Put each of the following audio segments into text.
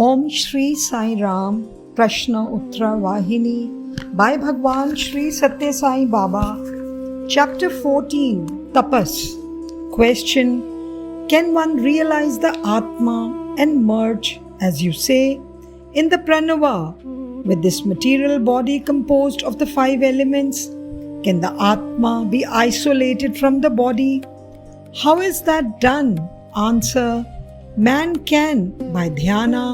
Om Shri Sai Ram Prashna Uttara Vahini by Bhagwan Shri Satya Sai Baba. Chapter 14 Tapas. Question: can one realize the Atma and merge, as you say, in the Pranava with this material body composed of the 5 elements? Can the Atma be isolated from the body? How is that done? Answer: man can by dhyana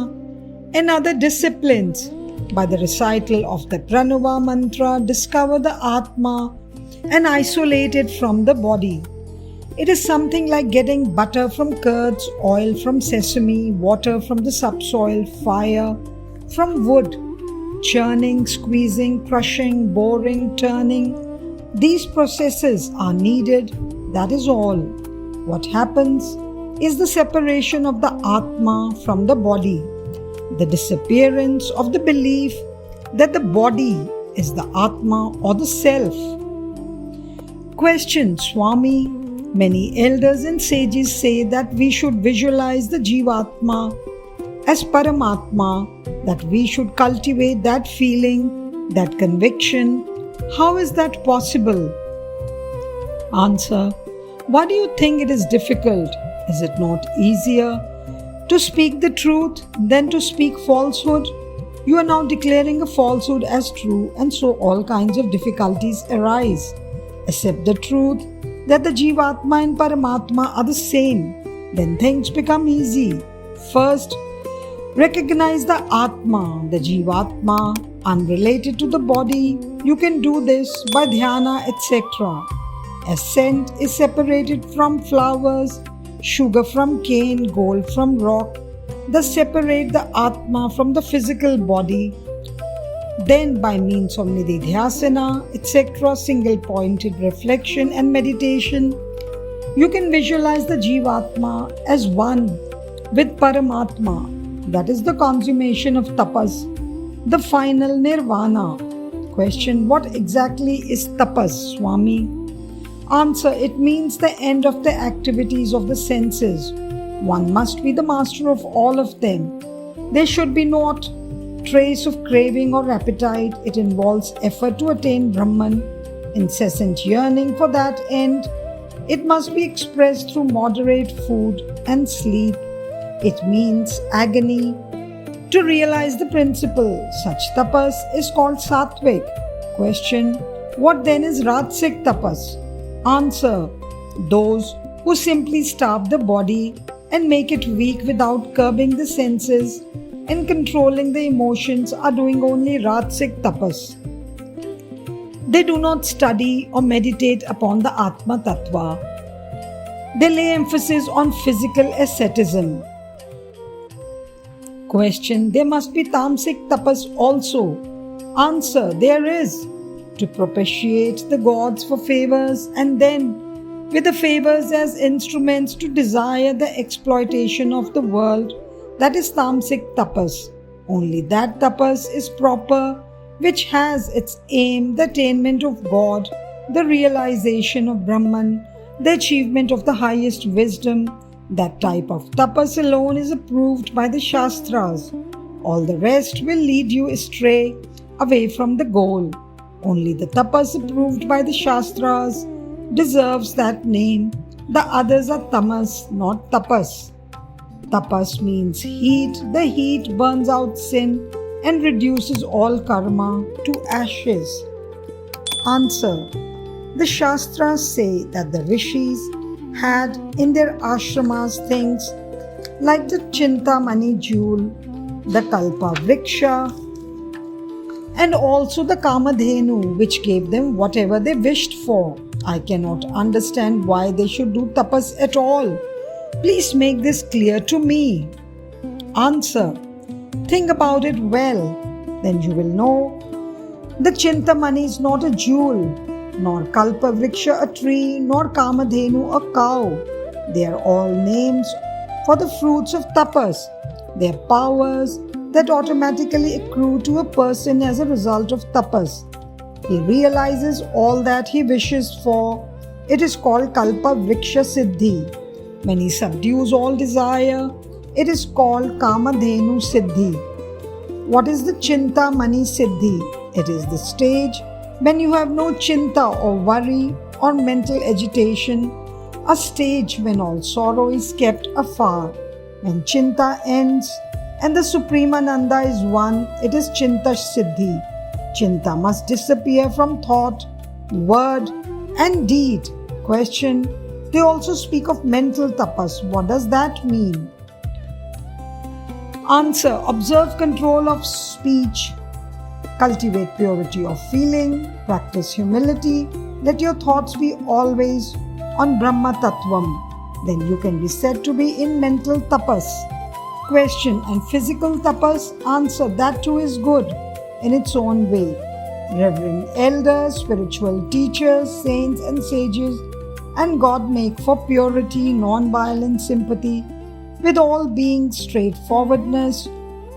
and other disciplines, by the recital of the Pranava mantra, discover the Atma and isolate it from the body. It is something like getting butter from curds, oil from sesame, water from the subsoil, fire from wood, churning, squeezing, crushing, boring, turning. These processes are needed, that is all. What happens is the separation of the Atma from the body, the disappearance of the belief that the body is the Atma or the Self. Question: Swami, many elders and sages say that we should visualize the Jivatma as Paramatma, that we should cultivate that feeling, that conviction. How is that possible? Answer: why do you think it is difficult? Is it not easier to speak the truth than to speak falsehood? You are now declaring a falsehood as true, and so all kinds of difficulties arise. Accept the truth that the Jivatma and Paramatma are the same, then things become easy. First, recognize the Atma, the Jivatma, unrelated to the body. You can do this by dhyana, etc. As scent is separated from flowers, sugar from cane, gold from rock, thus separate the Atma from the physical body. Then by means of nididhyasana, etc., single-pointed reflection and meditation, you can visualize the Jivatma as one with Paramatma. That is the consummation of tapas, the final nirvana. Question: what exactly is tapas, Swami? Answer: it means the end of the activities of the senses. One must be the master of all of them. There should be not trace of craving or appetite. It involves effort to attain Brahman, incessant yearning for that end. It must be expressed through moderate food and sleep. It means agony. To realize the principle, such tapas is called sattvic. Question: what then is rajasic tapas? Answer: those who simply starve the body and make it weak without curbing the senses and controlling the emotions are doing only rajasic tapas. They do not study or meditate upon the Atma Tattva. They lay emphasis on physical asceticism. Question: there must be tamasic tapas also. Answer: there is, to propitiate the gods for favors, and then, with the favors as instruments, to desire the exploitation of the world. That is tamasic tapas. Only that tapas is proper which has its aim the attainment of God, the realization of Brahman, the achievement of the highest wisdom. That type of tapas alone is approved by the Shastras. All the rest will lead you astray, away from the goal. Only the tapas approved by the Shastras deserves that name. The others are tamas, not tapas. Tapas means heat. The heat burns out sin and reduces all karma to ashes. Answer: the Shastras say that the rishis had in their ashramas things like the Chintamani jewel, the Kalpa Vriksha, and also the Kamadhenu, which gave them whatever they wished for. I cannot understand why they should do tapas at all. Please make this clear to me. Answer: think about it well, then you will know. The Chintamani is not a jewel, nor Kalpa Vriksha a tree, nor Kamadhenu a cow. They are all names for the fruits of tapas. They are powers that automatically accrue to a person as a result of tapas. He realizes all that he wishes for. It is called Kalpa Vriksha Siddhi. When he subdues all desire, It is called Kamadhenu Siddhi. What is the Chintamani Siddhi? It is the stage when you have no chinta or worry or mental agitation, a stage when all sorrow is kept afar. When chinta ends and the Supreme Ananda is one, it is Chinta Siddhi. Chinta must disappear from thought, word, and deed. Question. They also speak of mental tapas. What does that mean? Answer. Observe control of speech. Cultivate purity of feeling. Practice humility. Let your thoughts be always on Brahma Tattvam. Then you can be said to be in mental tapas. Question. And physical tapas? Answer. That too is good in its own way. Reverend elders, spiritual teachers, saints and sages and God make for purity, non-violent sympathy with all beings, straightforwardness,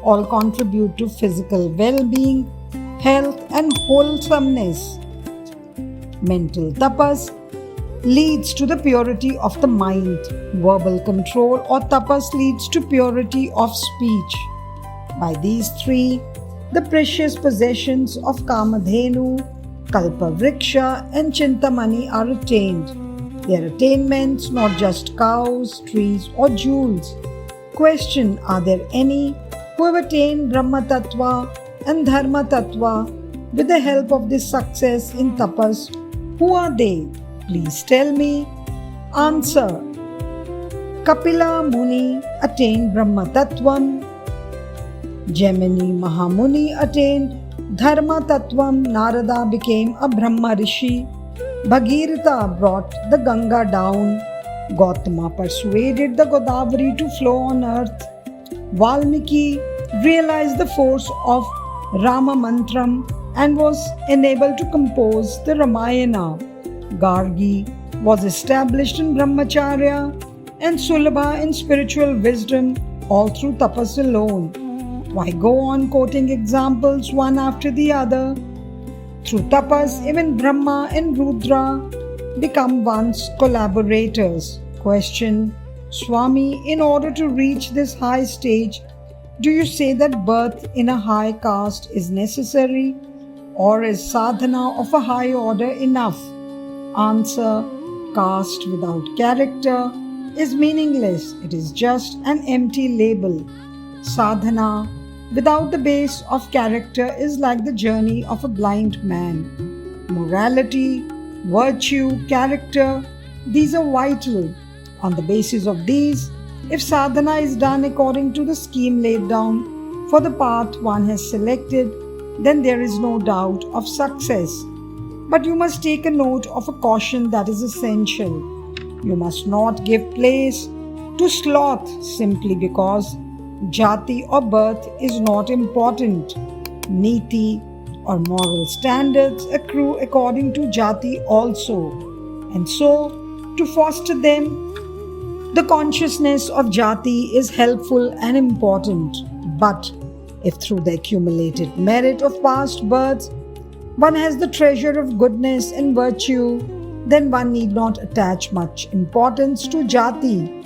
all contribute to physical well-being, health and wholesomeness. Mental tapas leads to the purity of the mind. Verbal control or tapas leads to purity of speech. By these three, the precious possessions of Kamadhenu, Kalpavriksha and Chintamani are attained. Their attainments not just cows, trees or jewels. Question. Are there any who have attained Brahma Tattva and Dharma Tattva with the help of this success in tapas? Who are they? Please tell me. Answer. Kapila Muni attained Brahma Tattvam. Gemini Mahamuni attained Dharma Tattvam. Narada became a Brahma Rishi. Bhagirath brought the Ganga down. Gautama persuaded the Godavari to flow on earth. Valmiki realized the force of Rama Mantram and was enabled to compose the Ramayana. Gargi was established in Brahmacharya and Sulabha in spiritual wisdom, all through tapas alone. Why go on quoting examples one after the other? Through tapas, even Brahma and Rudra become one's collaborators. Question. Swami, in order to reach this high stage, do you say that birth in a high caste is necessary, or is sadhana of a high order enough? Answer. Caste without character is meaningless. It is just an empty label. Sadhana without the base of character is like the journey of a blind man. Morality, virtue, character, these are vital. On the basis of these, if sadhana is done according to the scheme laid down for the path one has selected, then there is no doubt of success. But you must take a note of a caution that is essential. You must not give place to sloth simply because jati or birth is not important. Niti or moral standards accrue according to jati also. And so, to foster them, the consciousness of jati is helpful and important. But if through the accumulated merit of past births, one has the treasure of goodness and virtue, then one need not attach much importance to jati.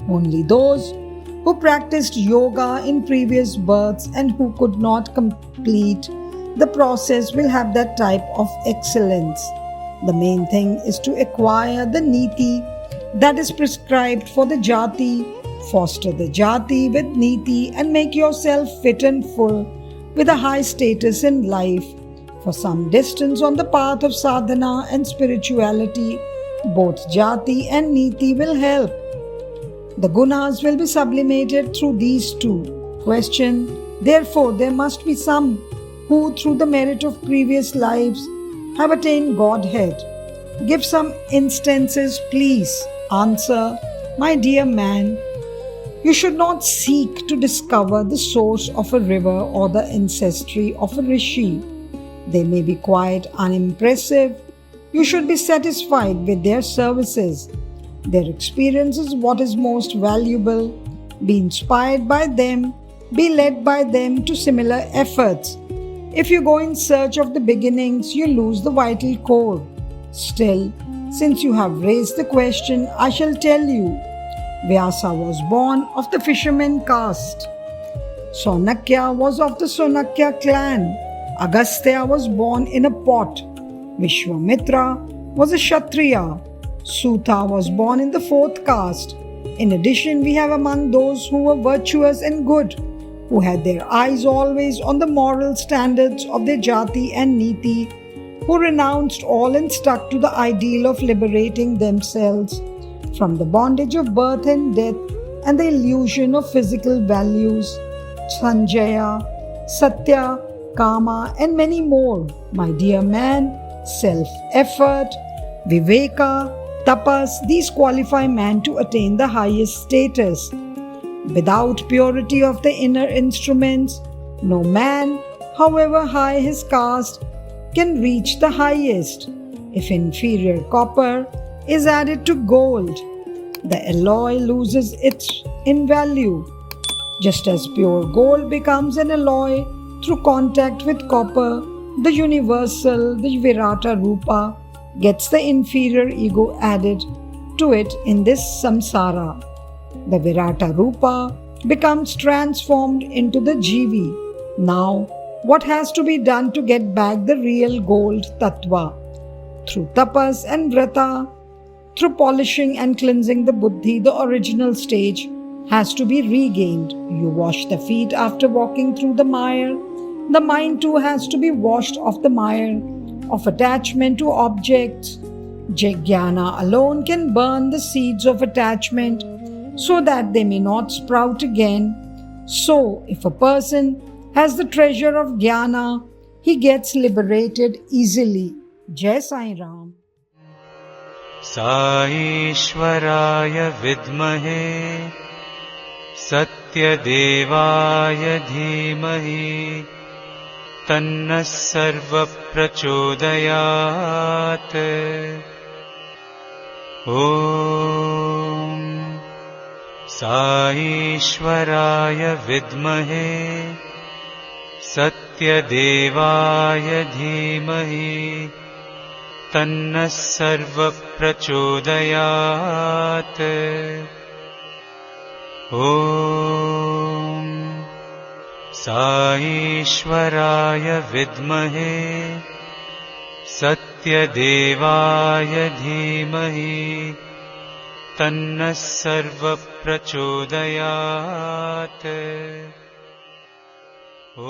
Only those who practiced yoga in previous births and who could not complete the process will have that type of excellence. The main thing is to acquire the niti that is prescribed for the jati, foster the jati with niti and make yourself fit and full with a high status in life. For some distance on the path of sadhana and spirituality, both jati and niti will help. The gunas will be sublimated through these two. Question. Therefore, there must be some who, through the merit of previous lives, have attained Godhead. Give some instances, please. Answer. My dear man, you should not seek to discover the source of a river or the ancestry of a rishi. They may be quite unimpressive. You should be satisfied with their services. Their experience is what is most valuable. Be inspired by them. Be led by them to similar efforts. If you go in search of the beginnings, you lose the vital core. Still, since you have raised the question, I shall tell you. Vyasa was born of the fisherman caste. Sonakya was of the Sonakya clan. Agastya was born in a pot. Vishwamitra was a Kshatriya. Sutha was born in the fourth caste. In addition, we have among those who were virtuous and good, who had their eyes always on the moral standards of their jati and niti, who renounced all and stuck to the ideal of liberating themselves from the bondage of birth and death and the illusion of physical values. Sanjaya, Satya, Kama, and many more. My dear man, self-effort, viveka, tapas, these qualify man to attain the highest status. Without purity of the inner instruments, no man, however high his caste, can reach the highest. If inferior copper is added to gold, the alloy loses its in value. Just as pure gold becomes an alloy through contact with copper, the universal, the Virata Rupa, gets the inferior ego added to it in this samsara. The Virata Rupa becomes transformed into the Jivi. Now, what has to be done to get back the real gold tattva? Through tapas and vrata, through polishing and cleansing the buddhi, the original stage has to be regained. You wash the feet after walking through the mire. The mind too has to be washed of the mire of attachment to objects. Jnana alone can burn the seeds of attachment so that they may not sprout again. So, if a person has the treasure of jnana, he gets liberated easily. Jai Sai Ram. साईश्वराय विद्महे सत्यदेवाय धीमहि तन्नः सर्वप्रचोदयात्। ॐ साईश्वराय विद्महे सत्यदेवाय धीमहि तन्नः सर्वप्रचोदयात्। ॐ साईश्वराय विद्महे सत्यदेवाय धीमहि तन्नः सर्वप्रचोदयात्। ॐ